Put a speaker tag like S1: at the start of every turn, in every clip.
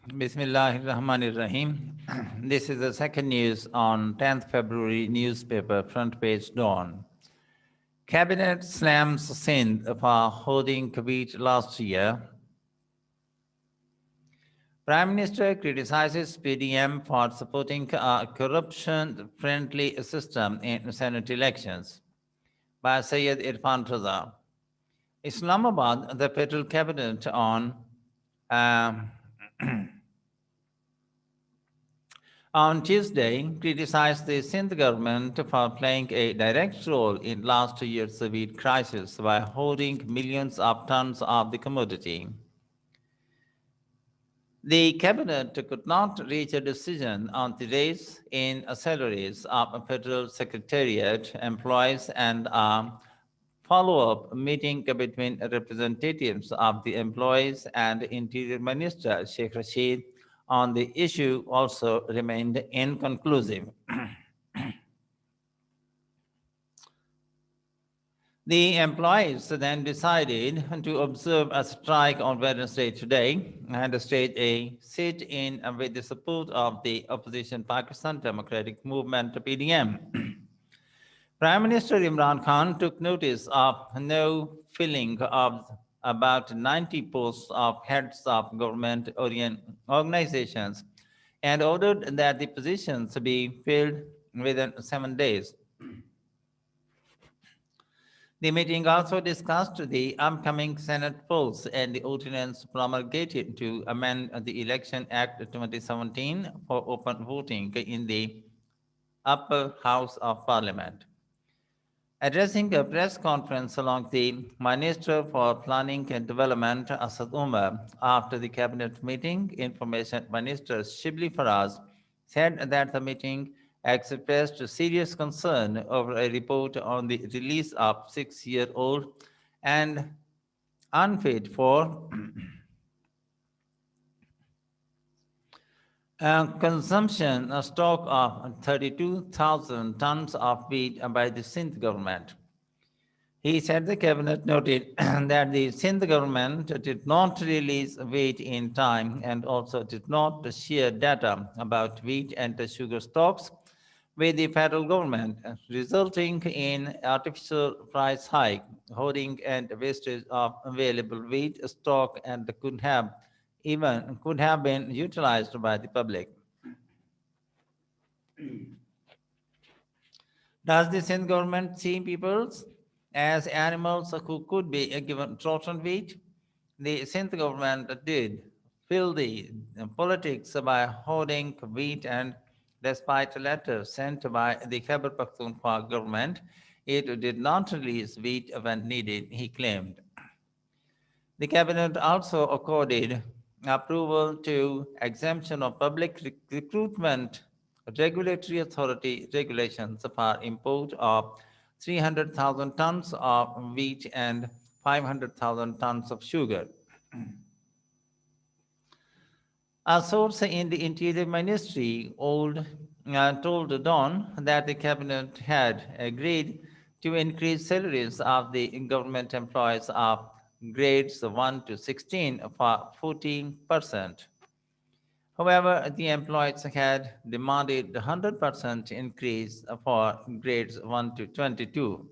S1: Bismillahirrahmanirrahim. This is the second news on 10th February newspaper front page dawn. Cabinet slams Sindh for holding Kabir last year. Prime Minister criticizes PDM for supporting a corruption-friendly system in Senate elections. By Syed Irfan Raza. Islamabad, the federal cabinet um, on Tuesday criticized the Sindh government for playing a direct role in last year's wheat crisis by holding millions of tons of the commodity. The cabinet could not reach a decision on the raise in salaries of federal secretariat employees and a follow-up meeting between representatives of the employees and Interior Minister Sheikh Rashid on the issue also remained inconclusive. The employees then decided to observe a strike on Wednesday today and stage a sit-in with the support of the opposition Pakistan Democratic Movement (PDM). Prime Minister Imran Khan took notice of no filling of about 90 posts of heads of government organizations and ordered that the positions be filled within 7 days. The meeting also discussed the upcoming Senate polls and the ordinance promulgated to amend the Election Act 2017 for open voting in the upper house of Parliament. Addressing a press conference along the Minister for Planning and Development, Asad Umar, after the cabinet meeting, Information Minister Shibli Faraz said that the meeting expressed serious concern over a report on the release of 6-year-old and unfit for consumption a stock of 32,000 tons of wheat by the Sindh government. He said the cabinet noted that the Sindh government did not release wheat in time and also did not share data about wheat and sugar stocks with the federal government, resulting in artificial price hike, hoarding and wastage of available wheat stock and could have been utilized by the public. Does the Sindh government see people as animals who could be given rotten wheat? The Sindh government did fill the politics by hoarding wheat, and despite a letter sent by the Khyber Pakhtunkhwa government, it did not release wheat when needed, he claimed. The cabinet also accorded approval to exemption of public recruitment regulatory authority regulations for import of 300,000 tons of wheat and 500,000 tons of sugar. A source in the Interior Ministry told Dawn that the cabinet had agreed to increase salaries of the government employees of grades 1 to 16 for 14%. However, the employees had demanded a 100% increase for grades 1 to 22.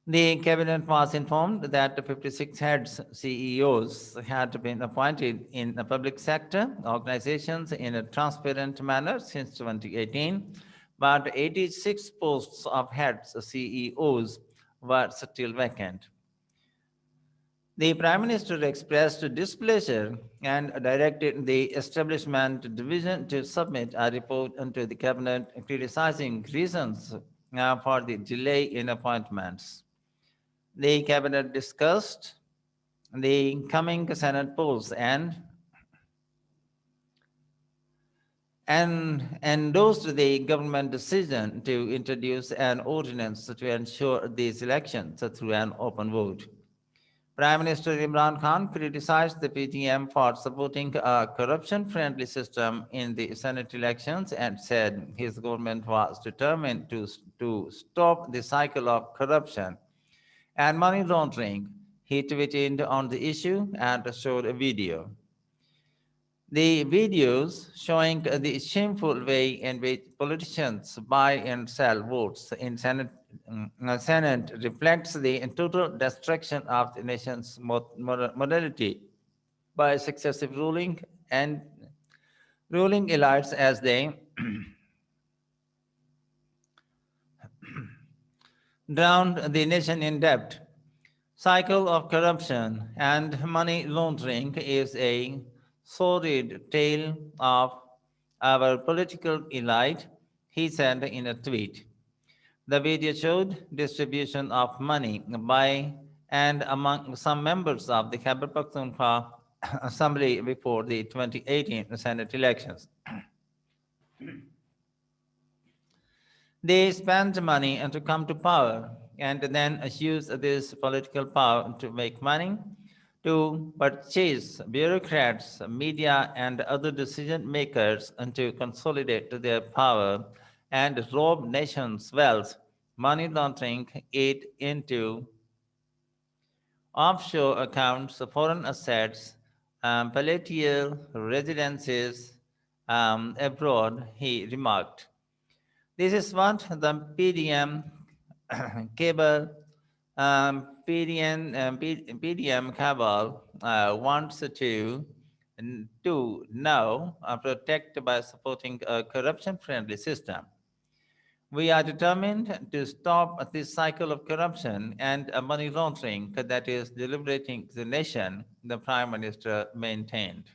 S1: The cabinet was informed that the 56 heads CEOs had been appointed in the public sector organizations in a transparent manner since 2018, but 86 posts of heads CEOs were still vacant. The Prime Minister expressed displeasure and directed the Establishment Division to submit a report to the Cabinet criticizing reasons for the delay in appointments. The Cabinet discussed the coming Senate polls and endorsed the government decision to introduce an ordinance to ensure these elections through an open vote. Prime Minister Imran Khan criticized the PTM for supporting a corruption-friendly system in the Senate elections and said his government was determined to stop the cycle of corruption and money laundering He tweeted on the issue and showed a video. The videos showing the shameful way in which politicians buy and sell votes in Senate reflects the total destruction of the nation's morality by successive and ruling elites as they drowned the nation in debt. Cycle of corruption and money laundering is a sordid tale of our political elite, he said in a tweet. The video showed distribution of money by and among some members of the Khyber Pakhtunkhwa Assembly before the 2018 Senate elections. They spend money and to come to power and then use this political power to make money, to purchase bureaucrats, media, and other decision makers and to consolidate their power and rob nations' wealth, money laundering it into offshore accounts, foreign assets, palatial residences abroad, he remarked. This is what the PDM cable PDM cabal wants to do now, protect by supporting a corruption-friendly system. We are determined to stop this cycle of corruption and money laundering that is deliberating the nation, the Prime Minister maintained.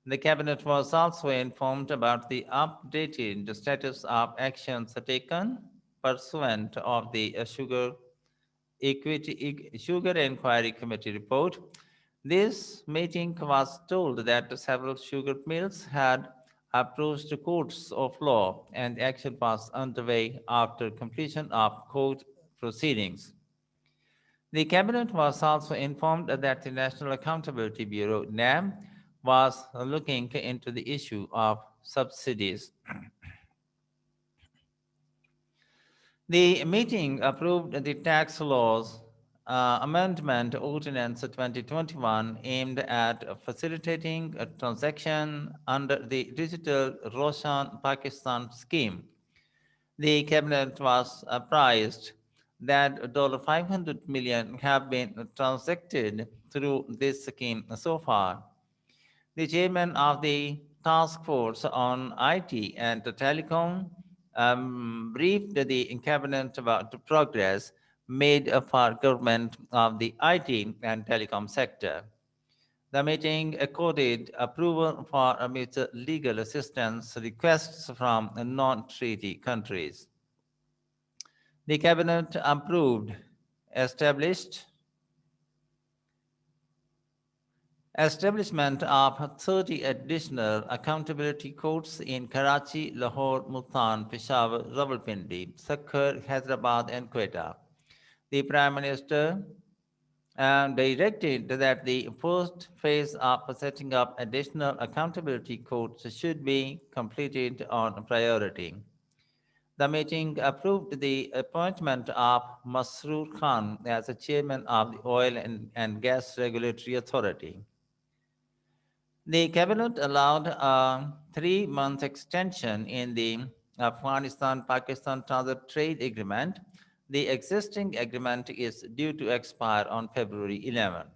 S1: The cabinet was also informed about the updated status of actions taken pursuant of the Sugar Inquiry Committee report. This meeting was told that several sugar mills had approached courts of law and action was underway after completion of court proceedings. The cabinet was also informed that the National Accountability Bureau (NAB) was looking into the issue of subsidies. The meeting approved the tax laws amendment ordinance 2021 aimed at facilitating a transaction under the digital Roshan Pakistan scheme. The cabinet was apprised that $500 million have been transacted through this scheme so far. The chairman of the task force on IT and telecom briefed the cabinet about the progress made for government of the IT and telecom sector. The meeting accorded approval for mutual legal assistance requests from non-treaty countries. The cabinet approved established establishment of 30 additional accountability courts in Karachi, Lahore, Multan, Peshawar, Rawalpindi, Sakkar, Hyderabad, and Quetta. The Prime Minister directed that the first phase of setting up additional accountability courts should be completed on priority. The meeting approved the appointment of Masroor Khan as the chairman of the Oil and Gas Regulatory Authority. The cabinet allowed a 3-month extension in the Afghanistan-Pakistan Transit Trade Agreement. The existing agreement is due to expire on February 11.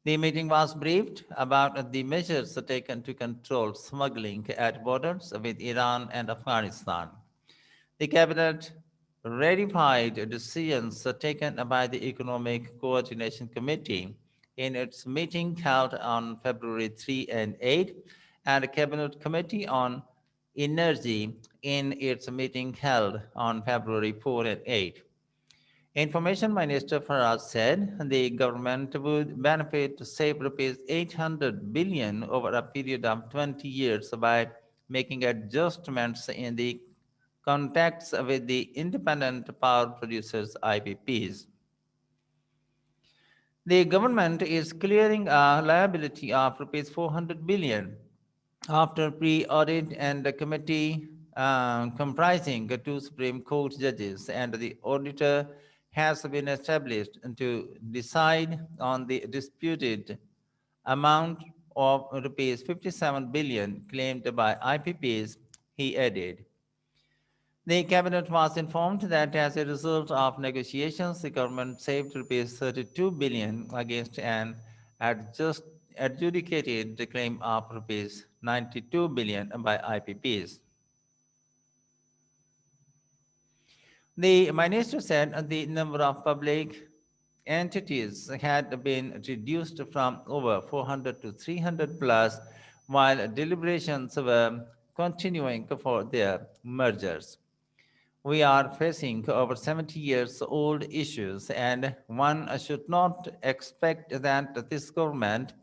S1: The meeting was briefed about the measures taken to control smuggling at borders with Iran and Afghanistan. The cabinet ratified decisions taken by the Economic Coordination Committee in its meeting held on February 3 and 8, and the Cabinet Committee on Energy in its meeting held on February 4 and 8. Information Minister Faraj said the government would benefit to save rupees 800 billion over a period of 20 years by making adjustments in the contracts with the independent power producers IPPs. The government is clearing a liability of rupees 400 billion after pre-audit and a committee comprising two Supreme Court judges and the auditor has been established to decide on the disputed amount of rupees 57 billion claimed by IPPs, he added. The cabinet was informed that as a result of negotiations, the government saved rupees 32 billion against an adjust, adjudicated claim of rupees 92 billion by IPPs. The minister said the number of public entities had been reduced from over 400 to 300 plus, while deliberations were continuing for their mergers. We are facing over 70 years old issues, and one should not expect that this government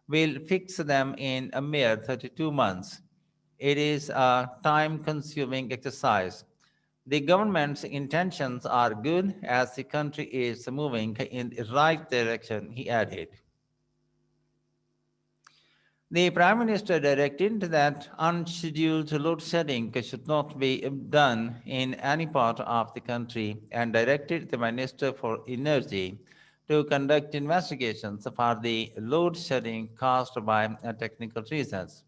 S1: will fix them in a mere 32 months. It is a time consuming exercise. The government's intentions are good as the country is moving in the right direction, he added. The Prime Minister directed that unscheduled load shedding should not be done in any part of the country and directed the Minister for Energy to conduct investigations for the load shedding caused by technical reasons.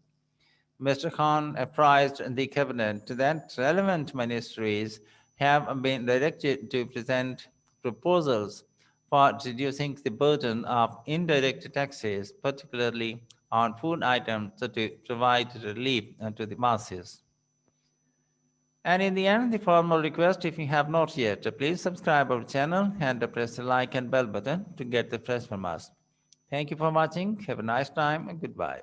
S1: Mr. Khan apprised the cabinet that relevant ministries have been directed to present proposals for reducing the burden of indirect taxes, particularly on food items, to provide relief to the masses. And in the end, the formal request, if you have not yet, please subscribe our channel and press the like and bell button to get the fresh from us. Thank you for watching. Have a nice time and goodbye.